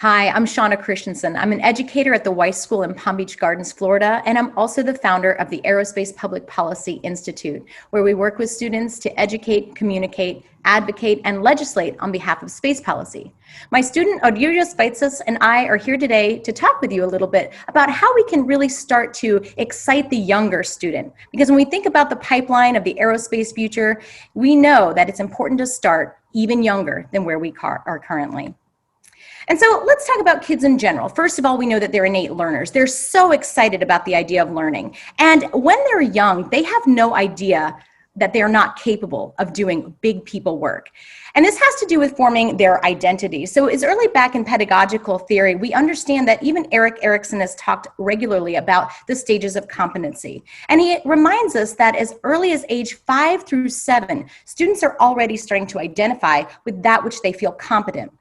Hi, I'm Shawna Christenson. I'm an educator at the Weiss School in Palm Beach Gardens, Florida, and I'm also the founder of the Aerospace Public Policy Institute, where we work with students to educate, communicate, advocate, and legislate on behalf of space policy. My student Argyrios Vaitsos and I are here today to talk with you a little bit about how we can really start to excite the younger student. Because when we think about the pipeline of the aerospace future, we know that it's important to start even younger than where we are currently. And so let's talk about kids in general. First of all, we know that they're innate learners. They're so excited about the idea of learning. And when they're young, they have no idea that they're not capable of doing big people work. And this has to do with forming their identity. So as early back in pedagogical theory, we understand that even Erik Erikson has talked regularly about the stages of competency. And he reminds us that as early as age 5 through 7, students are already starting to identify with that which they feel competent.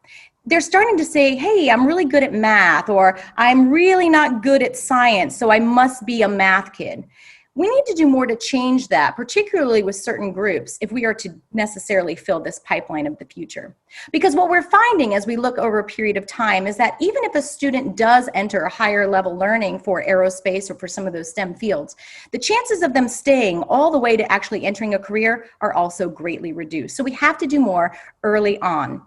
They're starting to say, hey, I'm really good at math, or I'm really not good at science, so I must be a math kid. We need to do more to change that, particularly with certain groups, if we are to necessarily fill this pipeline of the future. Because what we're finding as we look over a period of time is that even if a student does enter a higher level learning for aerospace or for some of those STEM fields, the chances of them staying all the way to actually entering a career are also greatly reduced. So we have to do more early on.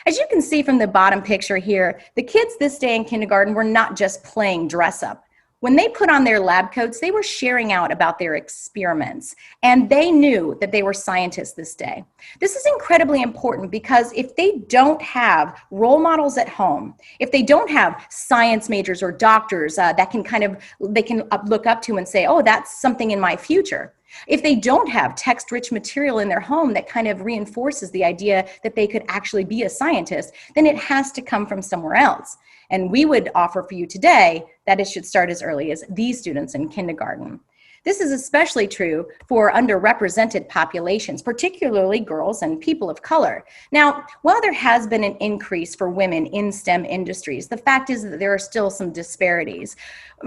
As you can see from the bottom picture here, the kids this day in kindergarten were not just playing dress up. When they put on their lab coats, they were sharing out about their experiments, and they knew that they were scientists this day. This is incredibly important because if they don't have role models at home, if they don't have science majors or doctors that they can look up to and say, oh, that's something in my future. If they don't have text-rich material in their home that kind of reinforces the idea that they could actually be a scientist, then it has to come from somewhere else. And we would offer for you today that it should start as early as these students in kindergarten. This is especially true for underrepresented populations, particularly girls and people of color. Now, while there has been an increase for women in STEM industries, the fact is that there are still some disparities.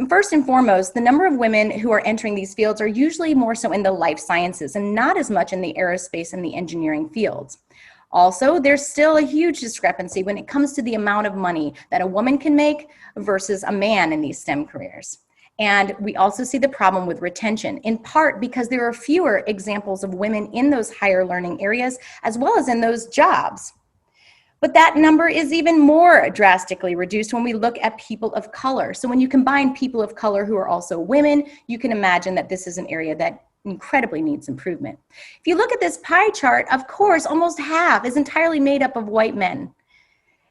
First and foremost, the number of women who are entering these fields are usually more so in the life sciences and not as much in the aerospace and the engineering fields. Also, there's still a huge discrepancy when it comes to the amount of money that a woman can make versus a man in these STEM careers. And we also see the problem with retention, in part because there are fewer examples of women in those higher learning areas as well as in those jobs. But that number is even more drastically reduced when we look at people of color. So when you combine people of color who are also women, you can imagine that this is an area that incredibly needs improvement. If you look at this pie chart, of course, almost half is entirely made up of white men.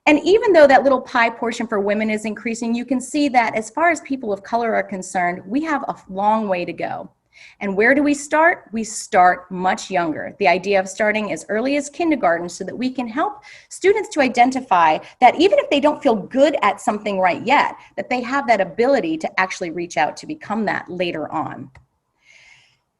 And even though that little pie portion for women is increasing, you can see that as far as people of color are concerned, we have a long way to go. And where do we start? We start much younger. The idea of starting as early as kindergarten so that we can help students to identify that even if they don't feel good at something right yet, that they have that ability to actually reach out to become that later on.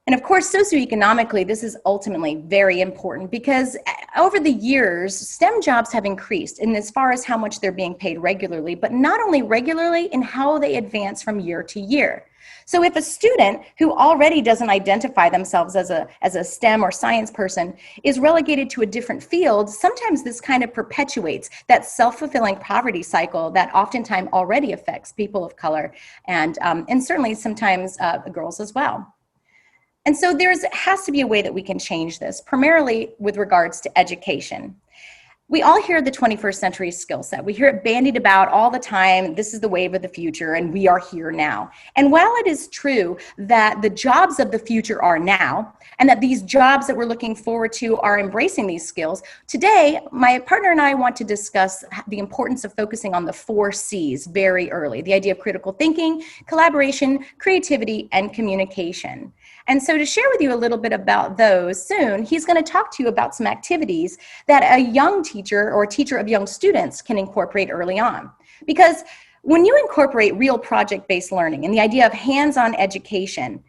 And of course, socioeconomically, this is ultimately very important because over the years, STEM jobs have increased in as far as how much they're being paid regularly, but not only regularly, in how they advance from year to year. So if a student who already doesn't identify themselves as a STEM or science person is relegated to a different field, sometimes this kind of perpetuates that self-fulfilling poverty cycle that oftentimes already affects people of color and certainly sometimes girls as well. And so there has to be a way that we can change this, primarily with regards to education. We all hear the 21st century skill set. We hear it bandied about all the time. This is the wave of the future, and we are here now. And while it is true that the jobs of the future are now, and that these jobs that we're looking forward to are embracing these skills, today, my partner and I want to discuss the importance of focusing on the 4 C's very early, the idea of critical thinking, collaboration, creativity, and communication. And so to share with you a little bit about those soon, he's going to talk to you about some activities that a young teacher or a teacher of young students can incorporate early on. Because when you incorporate real project-based learning and the idea of hands-on education,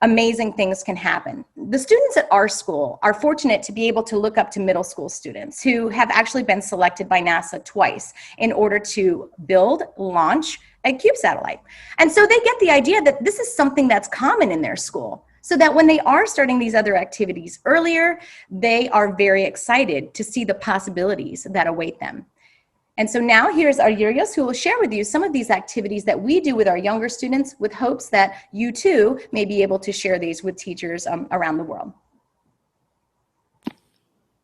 amazing things can happen. The students at our school are fortunate to be able to look up to middle school students who have actually been selected by NASA twice in order to build, launch a CubeSat satellite. And so they get the idea that this is something that's common in their school, so that when they are starting these other activities earlier, they are very excited to see the possibilities that await them. And so now here's Argyrios, who will share with you some of these activities that we do with our younger students, with hopes that you too may be able to share these with teachers around the world.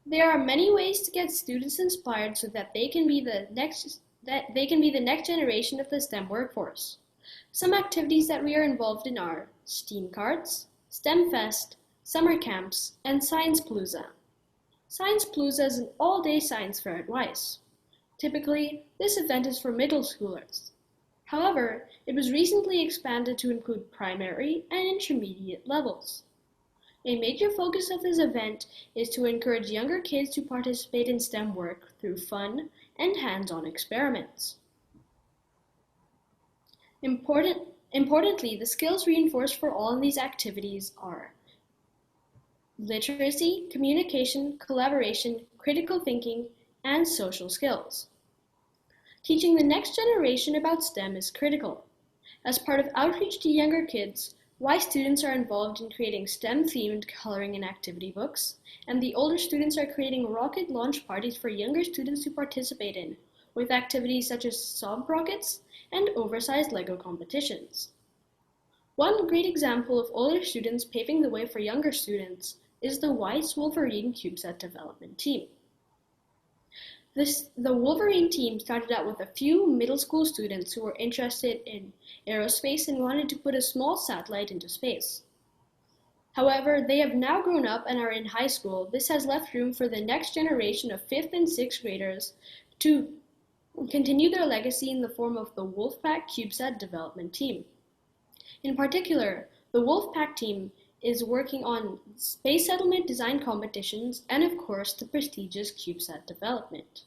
There are many ways to get students inspired so that they can be the next generation of the STEM workforce. Some activities that we are involved in are STEAM Cards, STEM Fest, summer camps, and Science Palooza. Science Palooza is an all-day science fair at Weiss. Typically, this event is for middle schoolers. However, it was recently expanded to include primary and intermediate levels. A major focus of this event is to encourage younger kids to participate in STEM work through fun and hands-on experiments. Importantly, the skills reinforced for all of these activities are literacy, communication, collaboration, critical thinking, and social skills. Teaching the next generation about STEM is critical. As part of outreach to younger kids, Weiss students are involved in creating STEM-themed coloring and activity books, and the older students are creating rocket launch parties for younger students to participate in, with activities such as sob rockets and oversized Lego competitions. One great example of older students paving the way for younger students is the Weiss Wolverine CubeSat development team. The Wolverine team started out with a few middle school students who were interested in aerospace and wanted to put a small satellite into space. However, they have now grown up and are in high school. This has left room for the next generation of 5th and 6th graders to continue their legacy in the form of the Wolfpack CubeSat development team. In particular, the Wolfpack team is working on space settlement design competitions and, of course, the prestigious CubeSat development.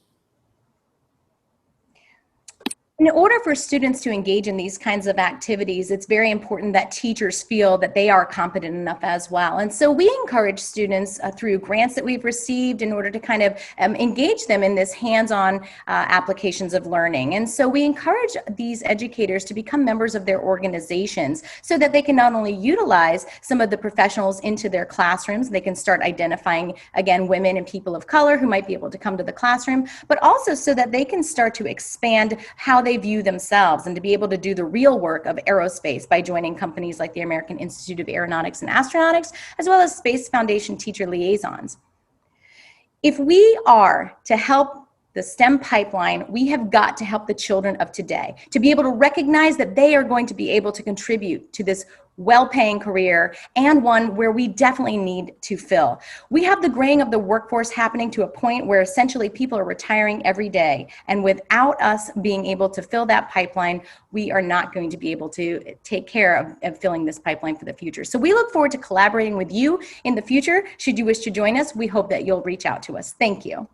In order for students to engage in these kinds of activities, it's very important that teachers feel that they are competent enough as well. And so we encourage students through grants that we've received in order to kind of engage them in this hands-on applications of learning. And so we encourage these educators to become members of their organizations so that they can not only utilize some of the professionals into their classrooms, they can start identifying, again, women and people of color who might be able to come to the classroom, but also so that they can start to expand how they view themselves and to be able to do the real work of aerospace by joining companies like the American Institute of Aeronautics and Astronautics, as well as Space Foundation teacher liaisons. If we are to help the STEM pipeline, we have got to help the children of today to be able to recognize that they are going to be able to contribute to this well-paying career and one where we definitely need to fill. We have the graying of the workforce happening to a point where essentially people are retiring every day. And without us being able to fill that pipeline, we are not going to be able to take care of filling this pipeline for the future. So we look forward to collaborating with you in the future. Should you wish to join us, we hope that you'll reach out to us. Thank you.